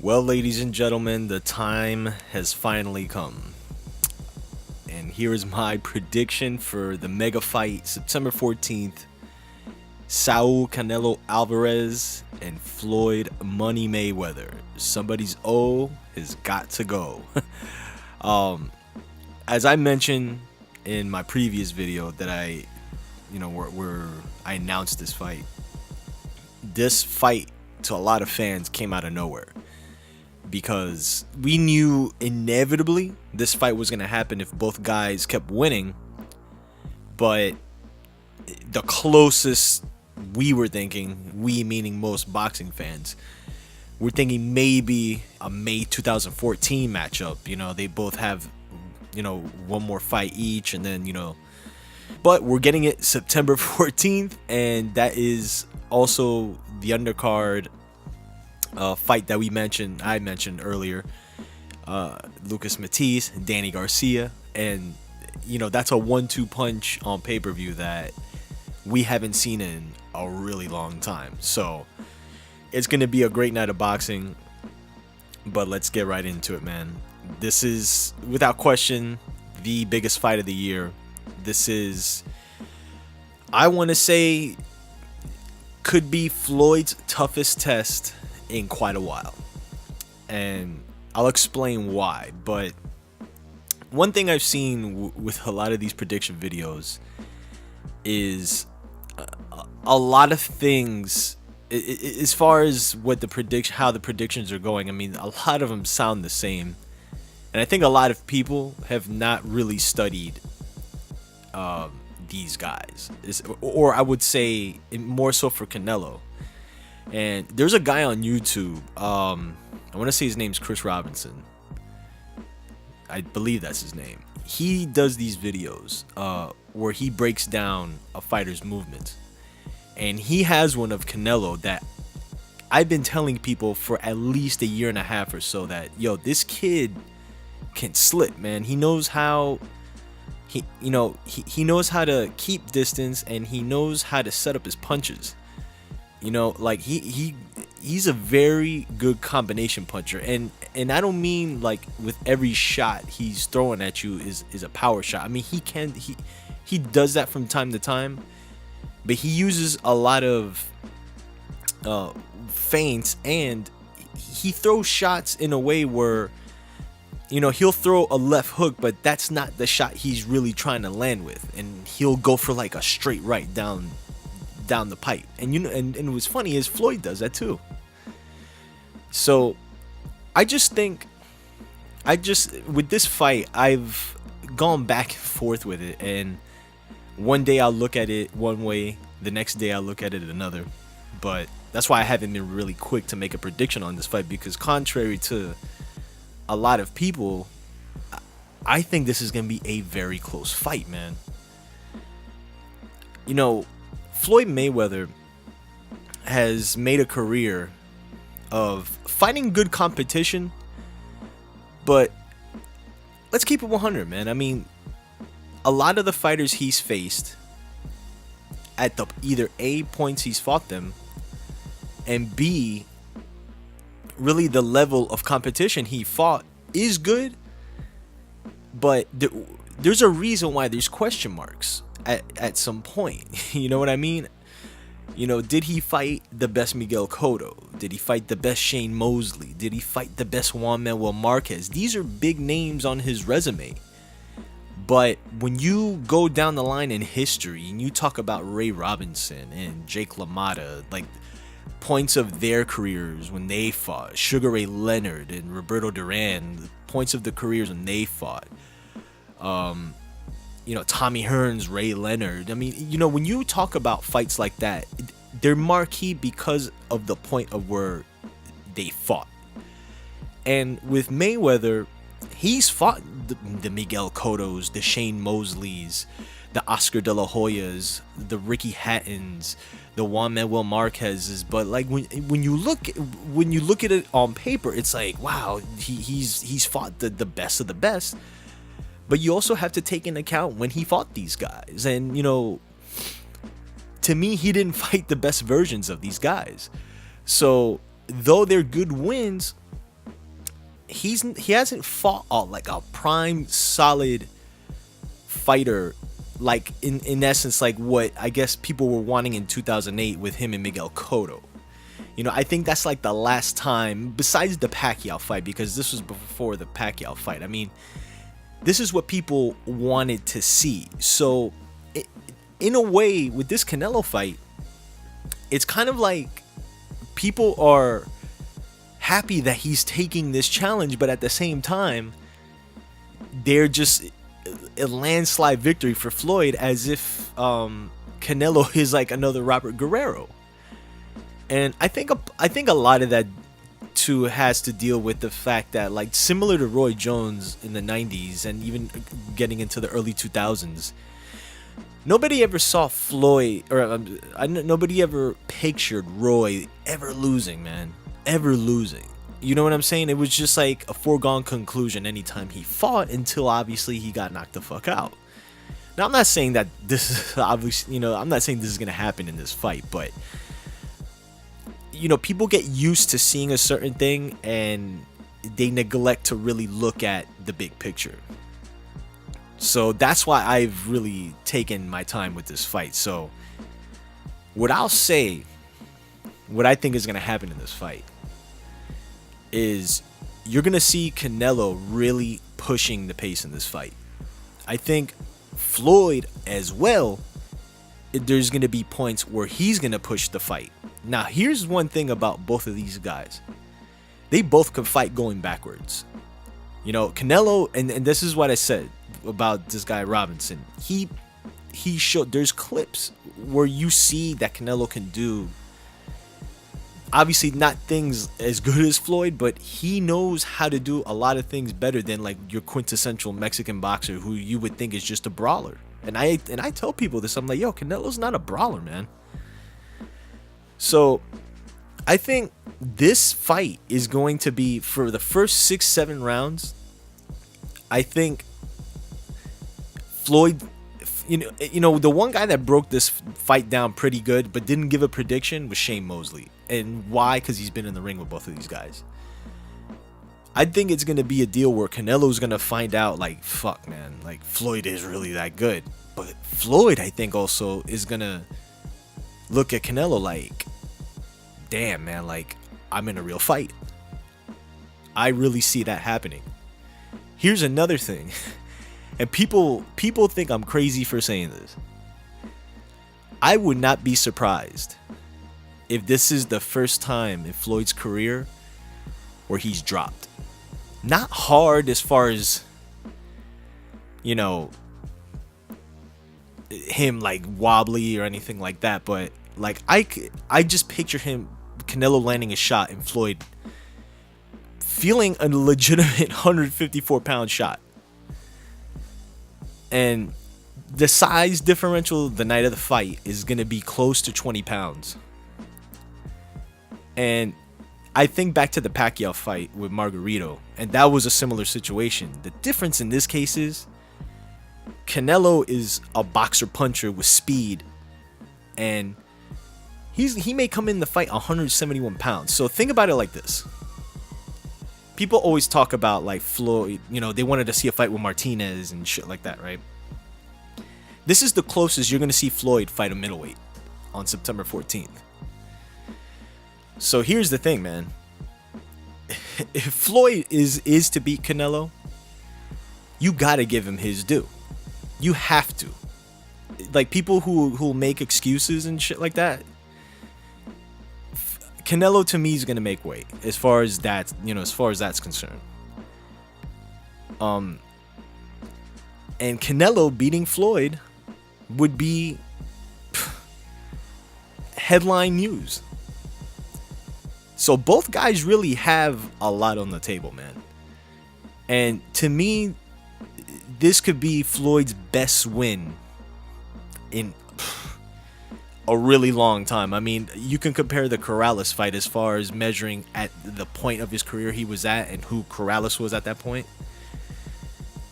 Well, ladies and gentlemen, the time has finally come. And here is my prediction for the mega fight September 14th. Saul Canelo Alvarez and Floyd Money Mayweather. Somebody's O has got to go. um, as I mentioned in my previous video that where I announced this fight to a lot of fans came out of nowhere, because we knew inevitably this fight was going to happen if both guys kept winning. But the closest we were thinking, we meaning most boxing fans, we're thinking maybe a May 2014 matchup. They both have, one more fight each, and then, but we're getting it September 14th, and that is also the undercard fight that I mentioned earlier. Lucas Matisse, Danny Garcia, and that's a 1-2 punch on pay-per-view that we haven't seen in a really long time. So it's gonna be a great night of boxing. But let's get right into it, man. This is without question the biggest fight of the year. This is, I want to say, could be Floyd's toughest test in quite a while, and I'll explain why. But one thing I've seen with a lot of these prediction videos is a lot of things as far as how the predictions are going. I mean, a lot of them sound the same, and I think a lot of people have not really studied these guys, or I would say more so for Canelo. And there's a guy on YouTube, I want to say his name's Chris Robinson. I believe that's his name. He does these videos where he breaks down a fighter's movement. And he has one of Canelo that I've been telling people for at least a year and a half or so that, this kid can slip, man. He knows how he knows how to keep distance, and he knows how to set up his punches. Like he's a very good combination puncher, and I don't mean like with every shot he's throwing at you is a power shot. I mean, he does that from time to time, but he uses a lot of feints, and he throws shots in a way where he'll throw a left hook, but that's not the shot he's really trying to land with, and he'll go for like a straight right down the pipe. And and what's funny is Floyd does that too. So I just think with this fight, I've gone back and forth with it, and one day I'll look at it one way, the next day I'll look at it another. But that's why I haven't been really quick to make a prediction on this fight, because contrary to a lot of people, I think this is gonna be a very close fight, man. Floyd Mayweather has made a career of fighting good competition, but let's keep it 100, man. I mean, a lot of the fighters he's faced at the either A, points he's fought them, and B, really the level of competition he fought is good, but there's a reason why there's question marks at some point. You know what I mean? Did he fight the best Miguel Cotto? Did he fight the best Shane Mosley? Did he fight the best Juan Manuel Marquez? These are big names on his resume. But when you go down the line in history and you talk about Ray Robinson and Jake LaMotta, like points of their careers when they fought, Sugar Ray Leonard and Roberto Duran, points of the careers when they fought, Tommy Hearns, Ray Leonard. I mean, when you talk about fights like that, they're marquee because of the point of where they fought. And with Mayweather, he's fought the Miguel Cottos, the Shane Mosleys, the Oscar De La Hoyas, the Ricky Hattons, the Juan Manuel Marquez's. But like when you look at it on paper, it's like, wow, he's fought the best of the best. But you also have to take into account when he fought these guys. And, to me, he didn't fight the best versions of these guys. So, though they're good wins, he hasn't fought like a prime solid fighter, like in essence, like what I guess people were wanting in 2008 with him and Miguel Cotto. I think that's like the last time, besides the Pacquiao fight, because this was before the Pacquiao fight. I mean, this is what people wanted to see. So, in a way, with this Canelo fight, it's kind of like people are happy that he's taking this challenge, but at the same time, they're just a landslide victory for Floyd, as if Canelo is like another Robert Guerrero. And I think a lot of that too has to deal with the fact that, like, similar to Roy Jones in the 90s and even getting into the early 2000s, nobody ever saw Floyd, or nobody ever pictured Roy ever losing, man. Ever losing. You know what I'm saying? It was just like a foregone conclusion anytime he fought, until obviously he got knocked the fuck out. Now, I'm not saying that this is obviously, I'm not saying this is going to happen in this fight, but people get used to seeing a certain thing and they neglect to really look at the big picture. So that's why I've really taken my time with this fight. So what I'll say, what I think is going to happen in this fight, is you're going to see Canelo really pushing the pace in this fight. I think Floyd as well, there's going to be points where he's going to push the fight. Now, here's one thing about both of these guys. They both can fight going backwards. Canelo, and this is what I said about this guy Robinson. He showed, there's clips where you see that Canelo can do, obviously not things as good as Floyd, but he knows how to do a lot of things better than like your quintessential Mexican boxer who you would think is just a brawler. And I tell people this, I'm like, yo, Canelo's not a brawler, man. So I think this fight is going to be, for the first 6-7 rounds, I think Floyd, the one guy that broke this fight down pretty good but didn't give a prediction was Shane Mosley. And why? Because he's been in the ring with both of these guys. I think it's going to be a deal where Canelo's going to find out, like, fuck, man, like, Floyd is really that good. But Floyd, I think, also is going to look at Canelo like, damn, man, like, I'm in a real fight. I really see that happening. Here's another thing. And people think I'm crazy for saying this. I would not be surprised if this is the first time in Floyd's career where he's dropped. Not hard as far as, him like wobbly or anything like that, but like I just picture Canelo landing a shot and Floyd feeling a legitimate 154-pound shot. And the size differential the night of the fight is going to be close to 20 pounds. And I think back to the Pacquiao fight with Margarito, and that was a similar situation. The difference in this case is Canelo is a boxer puncher with speed, and he may come in the fight 171 pounds. So think about it like this. People always talk about like Floyd, they wanted to see a fight with Martinez and shit like that, right? This is the closest you're going to see Floyd fight a middleweight on September 14th. So here's the thing, man. If Floyd is to beat Canelo, you got to give him his due. You have to. Like, people who make excuses and shit like that, Canelo to me is gonna make weight as far as that, that's concerned. And Canelo beating Floyd would be headline news. So both guys really have a lot on the table, man. And to me, this could be Floyd's best win in a really long time. I mean, you can compare the Corrales fight as far as measuring at the point of his career he was at and who Corrales was at that point.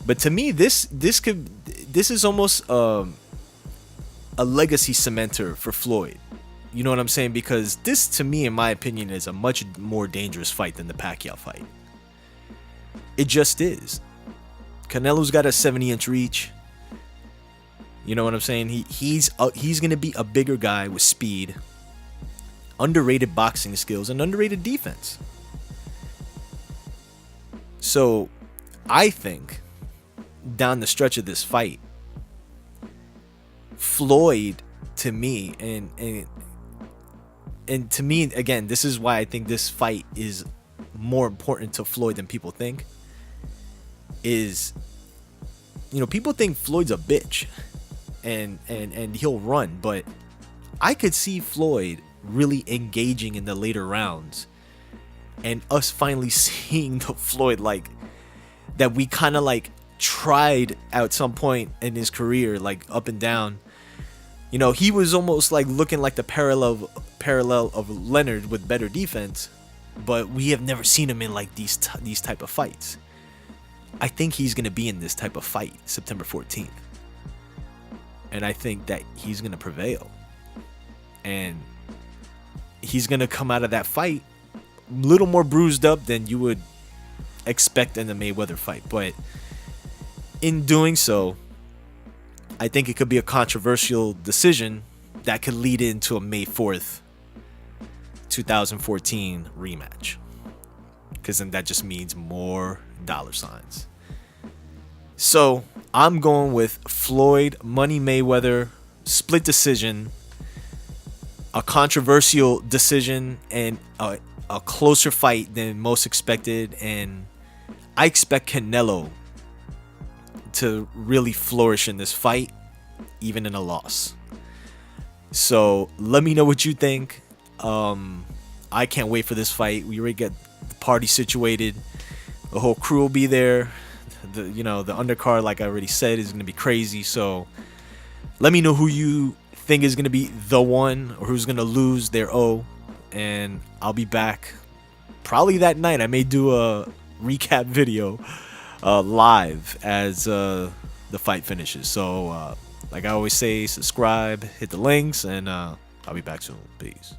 But to me, this is almost a legacy cementer for Floyd. You know what I'm saying? Because this, to me, in my opinion, is a much more dangerous fight than the Pacquiao fight. It just is. Canelo's got a 70-inch reach. You know what I'm saying? He's gonna be a bigger guy with speed, underrated boxing skills, and underrated defense. So I think down the stretch of this fight, Floyd, to me, and to me, again, this is why I think this fight is more important to Floyd than people think, is, people think Floyd's a bitch and he'll run, but I could see Floyd really engaging in the later rounds and us finally seeing the Floyd like that we kind of like tried at some point in his career, like up and down. He was almost like looking like the parallel of Leonard with better defense, but we have never seen him in like these type of fights. I think he's going to be in this type of fight September 14th. And I think that he's going to prevail. And he's going to come out of that fight a little more bruised up than you would expect in the Mayweather fight. But in doing so, I think it could be a controversial decision that could lead into a May 4th, 2014 rematch. Because then that just means more dollar signs. So I'm going with Floyd Money Mayweather, split decision, a controversial decision, and a closer fight than most expected. And I expect Canelo to really flourish in this fight, even in a loss. So let me know what you think. I can't wait for this fight. We already get the party situated. The whole crew will be there. The undercard, like I already said, is going to be crazy. So let me know who you think is going to be the one or who's going to lose their O. And I'll be back probably that night. I may do a recap video live as the fight finishes. So like I always say, subscribe, hit the links, and I'll be back soon. Peace.